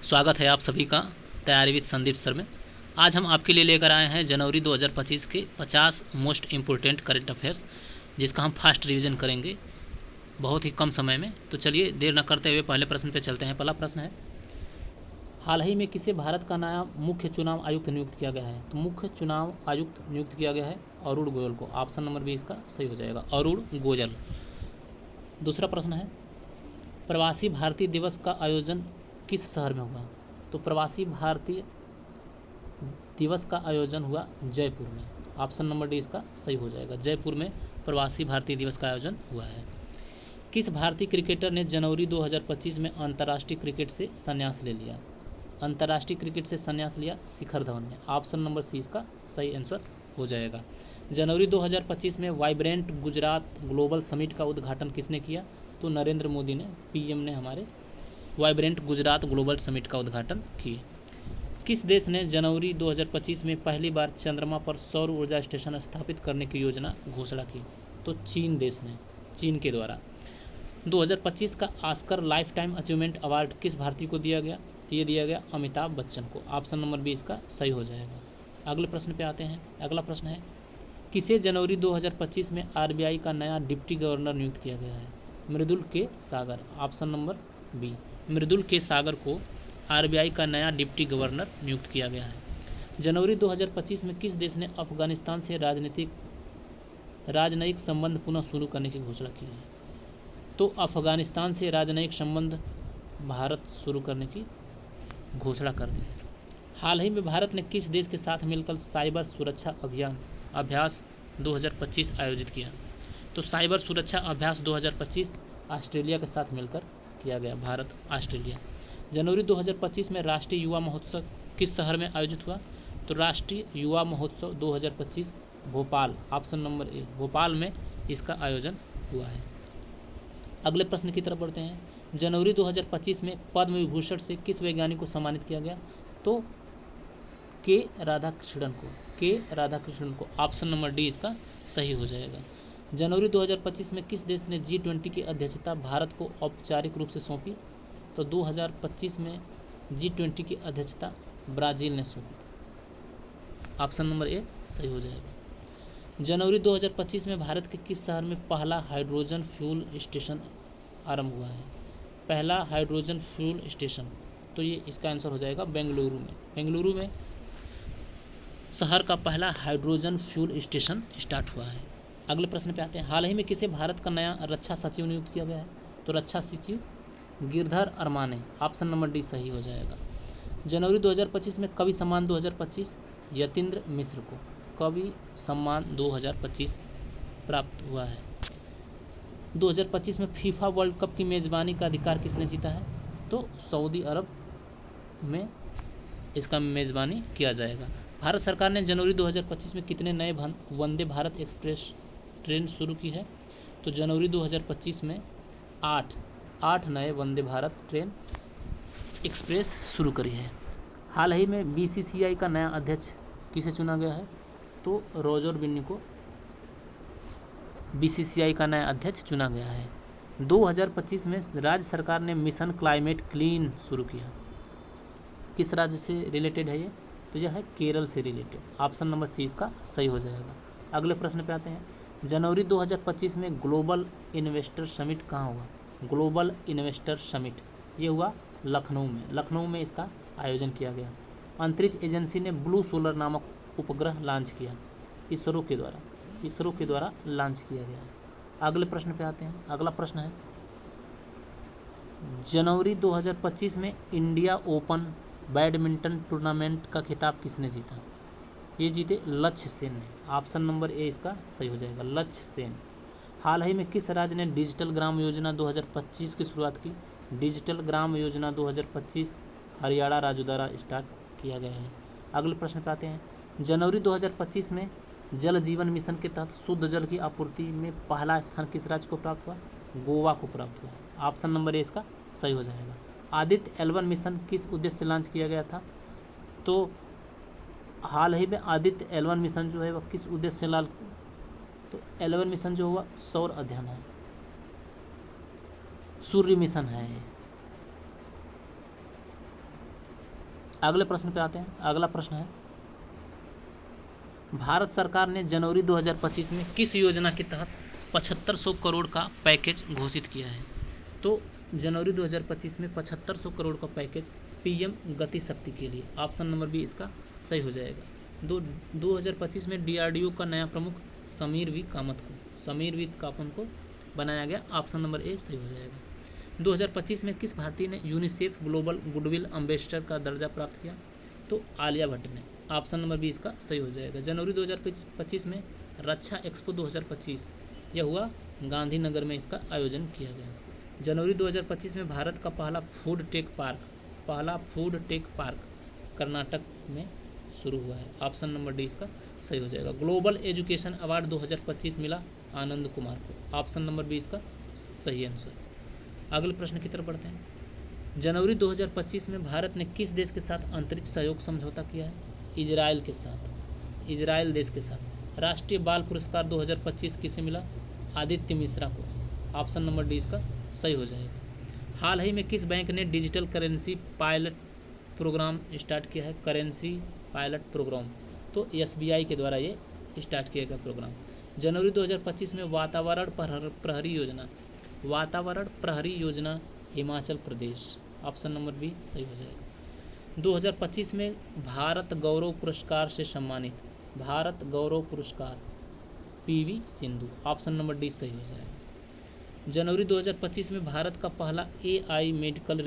स्वागत है आप सभी का तैयारी विद संदीप सर में। आज हम आपके लिए लेकर आए हैं जनवरी 2025 के 50 मोस्ट इम्पोर्टेंट करंट अफेयर्स, जिसका हम फास्ट रिवीजन करेंगे बहुत ही कम समय में। तो चलिए देर न करते हुए पहले प्रश्न पे चलते हैं। पहला प्रश्न है, हाल ही में किसे भारत का नया मुख्य चुनाव आयुक्त नियुक्त किया गया है? तो मुख्य चुनाव आयुक्त नियुक्त किया गया है अरुण गोयल को। ऑप्शन नंबर बी इसका सही हो जाएगा, अरुण गोयल। दूसरा प्रश्न है, प्रवासी भारतीय दिवस का आयोजन किस शहर में हुआ? तो प्रवासी भारतीय दिवस का आयोजन हुआ जयपुर में। ऑप्शन नंबर डी इसका सही हो जाएगा, जयपुर में प्रवासी भारतीय दिवस का आयोजन हुआ है। किस भारतीय क्रिकेटर ने जनवरी 2025 में अंतर्राष्ट्रीय क्रिकेट से संन्यास ले लिया? अंतर्राष्ट्रीय क्रिकेट से संन्यास लिया शिखर धवन ने। ऑप्शन नंबर सी इसका सही आंसर हो जाएगा। जनवरी 2025 में वाइब्रेंट गुजरात ग्लोबल समिट का उद्घाटन किसने किया? तो नरेंद्र मोदी ने, पीएम ने हमारे वाइब्रेंट गुजरात ग्लोबल समिट का उद्घाटन किए। किस देश ने जनवरी 2025 में पहली बार चंद्रमा पर सौर ऊर्जा स्टेशन स्थापित करने की योजना घोषणा की? तो चीन देश ने, चीन के द्वारा। 2025 का Oscar life time achievement award किस भारतीय को दिया गया? तो ये दिया गया अमिताभ बच्चन को। ऑप्शन नंबर बी इसका सही हो जाएगा। अगले प्रश्न पे आते हैं। अगला प्रश्न है, किसे जनवरी 2025 में आरबीआई का नया डिप्टी गवर्नर नियुक्त किया गया है? मृदुल के सागर। ऑप्शन नंबर बी, मृदुल के सागर को आरबीआई का नया डिप्टी गवर्नर नियुक्त किया गया है। जनवरी 2025 में किस देश ने अफगानिस्तान से राजनयिक संबंध पुनः शुरू करने की घोषणा की है? तो अफगानिस्तान से राजनयिक संबंध भारत शुरू करने की घोषणा कर दी है। हाल ही में भारत ने किस देश के साथ मिलकर साइबर सुरक्षा अभ्यास 2025 आयोजित किया? तो साइबर सुरक्षा अभ्यास 2025 ऑस्ट्रेलिया के साथ मिलकर किया गया, भारत ऑस्ट्रेलिया। जनवरी 2025 में राष्ट्रीय युवा महोत्सव किस शहर में आयोजित हुआ? तो राष्ट्रीय युवा महोत्सव 2025 Bhopal. Option number A, Bhopal में इसका आयोजन हुआ है। अगले प्रश्न की तरफ बढ़ते हैं। जनवरी 2025 में पद्म विभूषण से किस वैज्ञानिक को सम्मानित किया गया? तो के राधाकृष्णन को। ऑप्शन नंबर डी इसका सही हो जाएगा। जनवरी 2025 में किस देश ने G20 की अध्यक्षता भारत को औपचारिक रूप से सौंपी? तो 2025 में G20 की अध्यक्षता ब्राजील ने सौंपी थी। ऑप्शन नंबर ए सही हो जाएगा। जनवरी 2025 में भारत के किस शहर में पहला हाइड्रोजन फ्यूल स्टेशन आरंभ हुआ है? पहला हाइड्रोजन फ्यूल स्टेशन, तो ये इसका आंसर हो जाएगा बेंगलुरु में। बेंगलुरु में शहर का पहला हाइड्रोजन फ्यूल स्टेशन स्टार्ट हुआ है। अगले प्रश्न पे आते हैं। हाल ही में किसे भारत का नया रक्षा सचिव नियुक्त किया गया है? तो रक्षा सचिव Girdhar Aramane. Option number D सही हो जाएगा। जनवरी 2025 में कवि सम्मान 2025 यतीन्द्र मिश्र को कवि सम्मान 2025 प्राप्त हुआ है। 2025 में फीफा वर्ल्ड कप की मेज़बानी का अधिकार किसने जीता है? तो सऊदी अरब में इसका मेज़बानी किया जाएगा। भारत सरकार ने जनवरी 2025 में कितने नए वंदे भारत एक्सप्रेस ट्रेन शुरू की है? तो जनवरी 2025 में 8 नए वंदे भारत ट्रेन एक्सप्रेस शुरू करी है। हाल ही में बीसीसीआई का नया अध्यक्ष किसे चुना गया है? तो रोजर बिन्नी को बीसीसीआई का नया अध्यक्ष चुना गया है। 2025 में राज्य सरकार ने मिशन क्लाइमेट क्लीन शुरू किया। किस राज्य से रिलेटेड है ये? तो यह है केरल से रिलेटेड। ऑप्शन नंबर सी इसका सही हो जाएगा। अगले प्रश्न पे आते हैं। जनवरी 2025 में ग्लोबल इन्वेस्टर समिट कहाँ हुआ? ग्लोबल इन्वेस्टर समिट ये हुआ लखनऊ में। लखनऊ में इसका आयोजन किया गया। अंतरिक्ष एजेंसी ने ब्लू सोलर नामक उपग्रह लॉन्च किया, इसरो के द्वारा लॉन्च किया गया है। अगले प्रश्न पे आते हैं। अगला प्रश्न है, जनवरी 2025 में इंडिया ओपन बैडमिंटन टूर्नामेंट का खिताब किसने जीता? ये जीते लक्ष्य सेन ने। ऑप्शन नंबर ए इसका सही हो जाएगा, लक्ष्य सेन। हाल ही में किस राज्य ने डिजिटल ग्राम योजना 2025 की शुरुआत की? डिजिटल ग्राम योजना 2025 हरियाणा राज्य द्वारा स्टार्ट किया गया है। अगले प्रश्न पे आते हैं। जनवरी 2025 में जल जीवन मिशन के तहत शुद्ध जल की आपूर्ति में पहला स्थान किस राज्य को प्राप्त हुआ? गोवा को प्राप्त हुआ। ऑप्शन नंबर ए इसका सही हो जाएगा। आदित्य L1 मिशन किस उद्देश्य से लॉन्च किया गया था? तो हाल ही में आदित्य L1 मिशन जो है वह किस उद्देश्य से तो L1 मिशन जो हुआ सौर अध्ययन है, सूर्य मिशन है। अगले प्रश्न पे आते हैं। अगला प्रश्न है, भारत सरकार ने जनवरी 2025 में किस योजना के तहत 7500 करोड़ का पैकेज घोषित किया है? तो जनवरी 2025 में 7500 करोड़ का पैकेज पीएम गति शक्ति के लिए, ऑप्शन नंबर बी इसका सही हो जाएगा। 2025 में डीआरडीओ का नया प्रमुख समीर वी कामत को बनाया गया, ऑप्शन नंबर ए सही हो जाएगा। 2025 में किस भारतीय ने यूनिसेफ ग्लोबल गुडविल एम्बेसडर का दर्जा प्राप्त किया? तो आलिया भट्ट ने, ऑप्शन नंबर बी इसका सही हो जाएगा। जनवरी 2025 में रक्षा एक्सपो 2025 यह हुआ गांधीनगर में, इसका आयोजन किया गया। जनवरी 2025 में भारत का पहला फूड टेक पार्क कर्नाटक में शुरू हुआ है, ऑप्शन नंबर डी इसका सही हो जाएगा। ग्लोबल एजुकेशन अवार्ड 2025 मिला आनंद कुमार को, ऑप्शन नंबर बी इसका सही आंसर। अगले प्रश्न की तरफ बढ़ते हैं। जनवरी 2025 में भारत ने किस देश के साथ अंतरिक्ष सहयोग समझौता किया है? इजराइल देश के साथ। राष्ट्रीय बाल पुरस्कार 2025 किसे मिला? आदित्य मिश्रा को, ऑप्शन नंबर डी इसका सही हो जाएगा। हाल ही में किस बैंक ने digital currency pilot programme start किया है? करेंसी पायलट प्रोग्राम, तो एसबीआई के द्वारा ये स्टार्ट किया गया प्रोग्राम। जनवरी 2025 में वातावरण प्रहरी योजना Himachal Pradesh, option number B सही हो जाएगा। 2025 में भारत गौरव पुरस्कार से सम्मानित, PV Sindhu, option number D सही हो जाएगा। जनवरी 2025 में भारत का पहला AI medical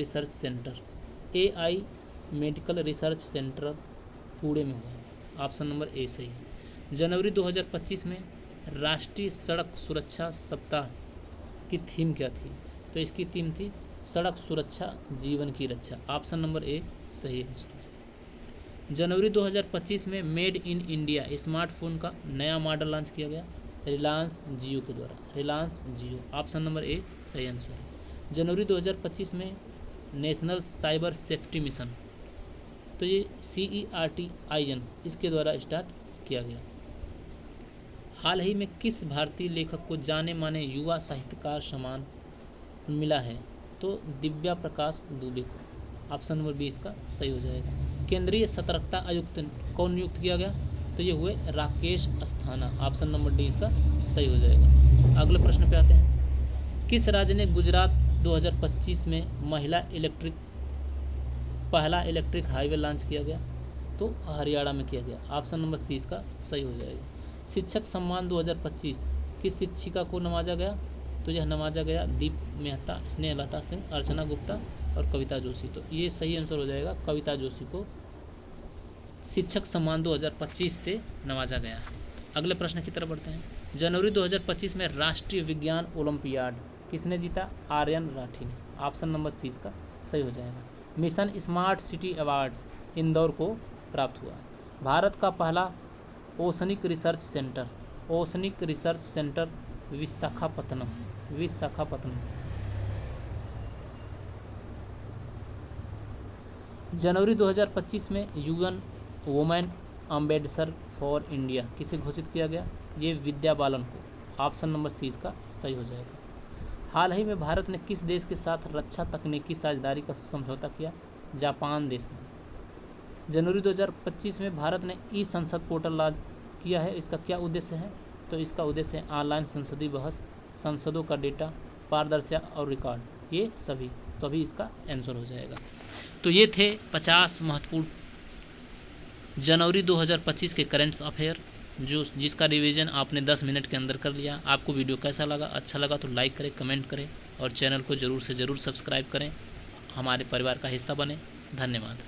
research centre Pune में हुआ, ऑप्शन नंबर ए सही है। जनवरी 2025 में राष्ट्रीय सड़क सुरक्षा सप्ताह की थीम क्या थी? तो इसकी थीम थी सड़क सुरक्षा जीवन की रक्षा, ऑप्शन नंबर ए सही है। जनवरी 2025 में मेड इन इंडिया स्मार्टफोन का नया मॉडल लॉन्च किया गया, रिलायंस जियो के द्वारा, ऑप्शन नंबर ए सही आंसर है। जनवरी 2025 में नेशनल साइबर सेफ्टी मिशन, तो ये CERTIN इसके द्वारा स्टार्ट किया गया। हाल ही में किस भारतीय लेखक को जाने माने युवा साहित्यकार सम्मान मिला है? तो दिव्या प्रकाश दुबे को, ऑप्शन नंबर बी इसका सही हो जाएगा। केंद्रीय सतर्कता आयुक्त कौन नियुक्त किया गया? तो ये हुए Rakesh Asthana, option number D इसका सही हो जाएगा। अगले प्रश्न पे आते हैं। किस राज्य ने गुजरात 2025 में पहला इलेक्ट्रिक हाईवे लॉन्च किया गया? तो हरियाणा में किया गया, ऑप्शन नंबर सी इसका सही हो जाएगा। शिक्षक सम्मान 2025 किस शिक्षिका को नवाजा गया? तो यह नवाजा गया दीप मेहता, स्नेहलता सिंह, अर्चना गुप्ता और कविता जोशी, तो ये सही आंसर हो जाएगा। कविता जोशी को शिक्षक सम्मान 2025 से नवाजा गया। अगले प्रश्न की तरफ बढ़ते हैं। जनवरी 2025 में राष्ट्रीय विज्ञान ओलंपियाड किसने जीता? आर्यन राठी ने, ऑप्शन नंबर सी इसका सही हो जाएगा। Mission smart city award Indore को प्राप्त हुआ। भारत का पहला ओसनिक रिसर्च सेंटर विशाखापत्तनम। जनवरी 2025 में UN women ambassador for India किसे घोषित किया गया? ये विद्या बालन को, ऑप्शन नंबर सी इसका सही हो जाएगा। हाल ही में भारत ने किस देश के साथ रक्षा तकनीकी साझेदारी का समझौता किया? जापान देश ने। जनवरी 2025 में भारत ने ई संसद पोर्टल लॉन्च किया है, इसका क्या उद्देश्य है? तो इसका उद्देश्य है ऑनलाइन संसदीय बहस, संसदों का डेटा, पारदर्शिता और रिकॉर्ड, ये सभी, तो अभी इसका आंसर हो जाएगा। तो ये थे 50 महत्वपूर्ण जनवरी 2025 के करंट अफेयर जिसका रिवीजन आपने 10 मिनट के अंदर कर लिया। आपको वीडियो कैसा लगा? अच्छा लगा तो लाइक करें, कमेंट करें और चैनल को ज़रूर से ज़रूर सब्सक्राइब करें, हमारे परिवार का हिस्सा बने। धन्यवाद।